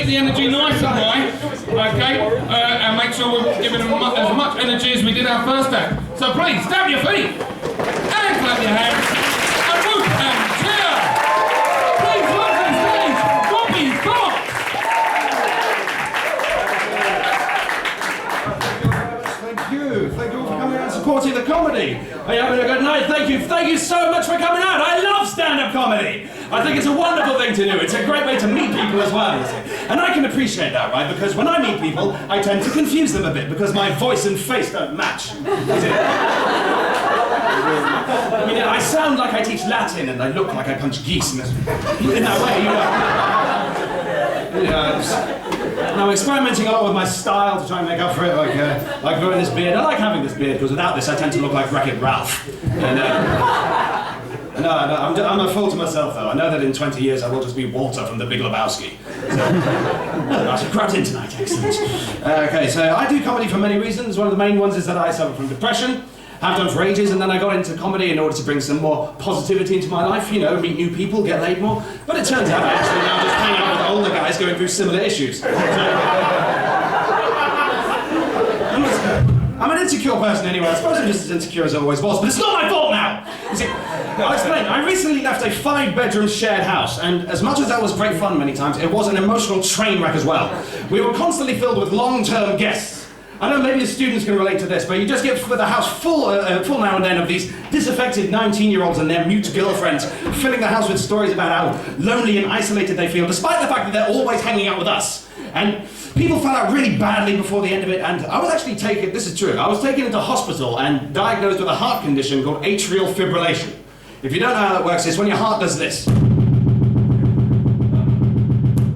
the energy nice and high, okay, and make sure we're giving them as much energy as we did our first act. So please, stamp your feet, and clap your hands, and whoop and cheer. Please welcome to the stage, Robbie Fox. Thank you all for coming out and supporting the comedy. Are you having a good night? Thank you so much for coming out. I love stand-up comedy. I think it's a wonderful thing to do. It's a great way to meet people as well, you see. And I can appreciate that, right? Because when I meet people, I tend to confuse them a bit because my voice and face don't match. I mean, I sound like I teach Latin and I look like I punch geese in that way, you know. And I'm experimenting a lot with my style to try and make up for it, like growing this beard. I like having this beard because without this I tend to look like Wreck-It Ralph. And, I'm a fool to myself though. I know that in 20 years I will just be Walter from The Big Lebowski. So, I should crowd in tonight, excellent. Okay, so I do comedy for many reasons. One of the main ones is that I suffer from depression. Have done for ages, and then I got into comedy in order to bring some more positivity into my life, you know, meet new people, get laid more. But it turns out I actually now just hang out with older guys going through similar issues. So, I'm an insecure person anyway. I suppose I'm just as insecure as I always was, but it's not my fault now! You see, I'll explain. I recently left a 5-bedroom shared house, and as much as that was great fun many times, it was an emotional train wreck as well. We were constantly filled with long-term guests. I know maybe the students can relate to this, but you just get the house full now and then of these disaffected 19-year-olds and their mute girlfriends, filling the house with stories about how lonely and isolated they feel, despite the fact that they're always hanging out with us. And people found out really badly before the end of it, and I was actually taken, this is true, I was taken into hospital and diagnosed with a heart condition called atrial fibrillation. If you don't know how that works, it's when your heart does this.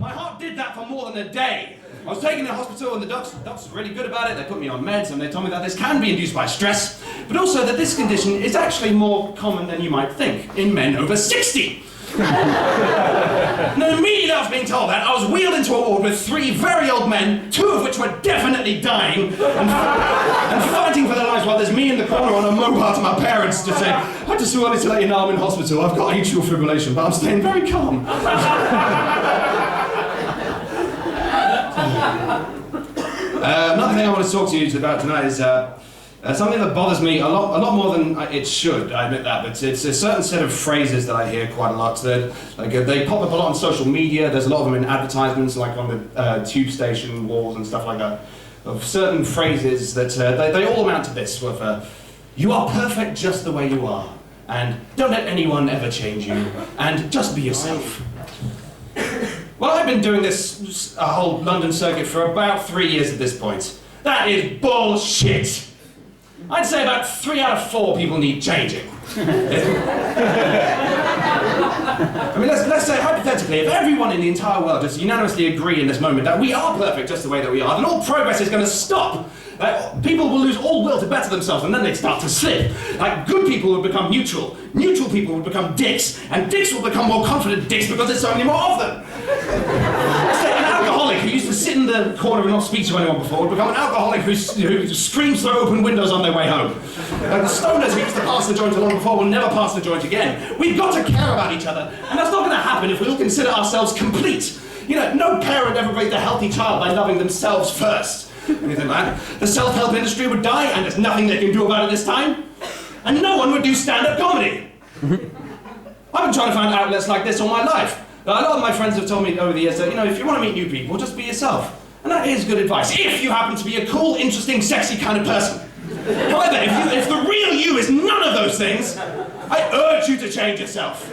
My heart did that for more than a day. I was taken to the hospital and the doctors were really good about it. They put me on meds and they told me that this can be induced by stress, but also that this condition is actually more common than you might think in men over 60. And immediately after being told that, I was wheeled into a ward with 3 very old men, 2 of which were definitely dying, and fighting for their lives while there's me in the corner on a mobile to my parents to say, I just wanted to let you know I'm in hospital, I've got atrial fibrillation, but I'm staying very calm. Another thing I want to talk to you about tonight is something that bothers me a lot more than it should, I admit that, but it's a certain set of phrases that I hear quite a lot. That, they pop up a lot on social media, there's a lot of them in advertisements, like on the tube station walls and stuff like that, of certain phrases that they all amount to this, with you are perfect just the way you are, and don't let anyone ever change you, and just be yourself. Well, I've been doing this whole London circuit for about 3 years at this point. That is bullshit. I'd say about 3 out of 4 people need changing. I mean, let's say hypothetically, if everyone in the entire world just unanimously agree in this moment that we are perfect just the way that we are, then all progress is going to stop. People will lose all will to better themselves, and then they'd start to slip. Like, good people would become neutral people would become dicks, and dicks will become more confident dicks because there's so many more of them. An alcoholic who used to sit in the corner and not speak to anyone before would become an alcoholic who screams through open windows on their way home. Like the stoners who used to pass the joint along before will never pass the joint again. We've got to care about each other, and that's not going to happen if we all consider ourselves complete. You know, no parent ever raised a healthy child by loving themselves first. Anything like that. The self-help industry would die, and there's nothing they can do about it this time. And no one would do stand-up comedy. I've been trying to find outlets like this all my life. A lot of my friends have told me over the years that, you know, if you want to meet new people, just be yourself. And that is good advice, if you happen to be a cool, interesting, sexy kind of person. However, if the real you is none of those things, I urge you to change yourself.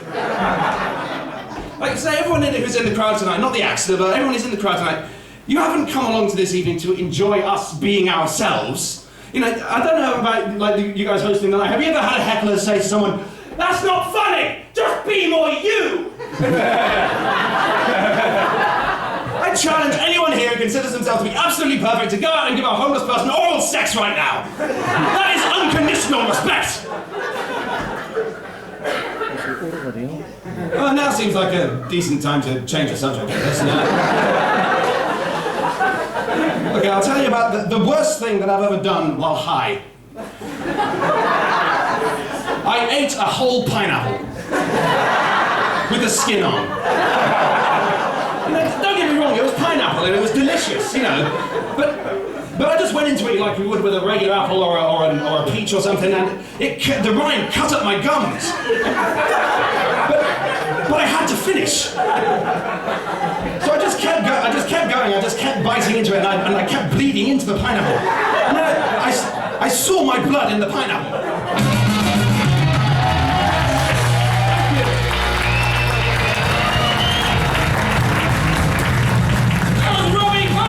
Like, say, everyone who's in the crowd tonight, not the acts, but everyone who's in the crowd tonight, you haven't come along to this evening to enjoy us being ourselves. You know, I don't know about like you guys hosting the night. Have you ever had a heckler say to someone, "That's not funny, just be more you"? I challenge anyone here who considers themselves to be absolutely perfect to go out and give a homeless person oral sex right now. That is unconditional respect. Well, now seems like a decent time to change the subject, I guess. Okay, I'll tell you about the worst thing that I've ever done while high. I ate a whole pineapple with the skin on. Don't get me wrong, it was pineapple. you know. But I just went into it like we would with a regular apple or a peach or something, and the rind cut up my gums. But I had to finish. So I just kept going, I just kept biting into it, and I kept bleeding into the pineapple. And then I saw my blood in the pineapple.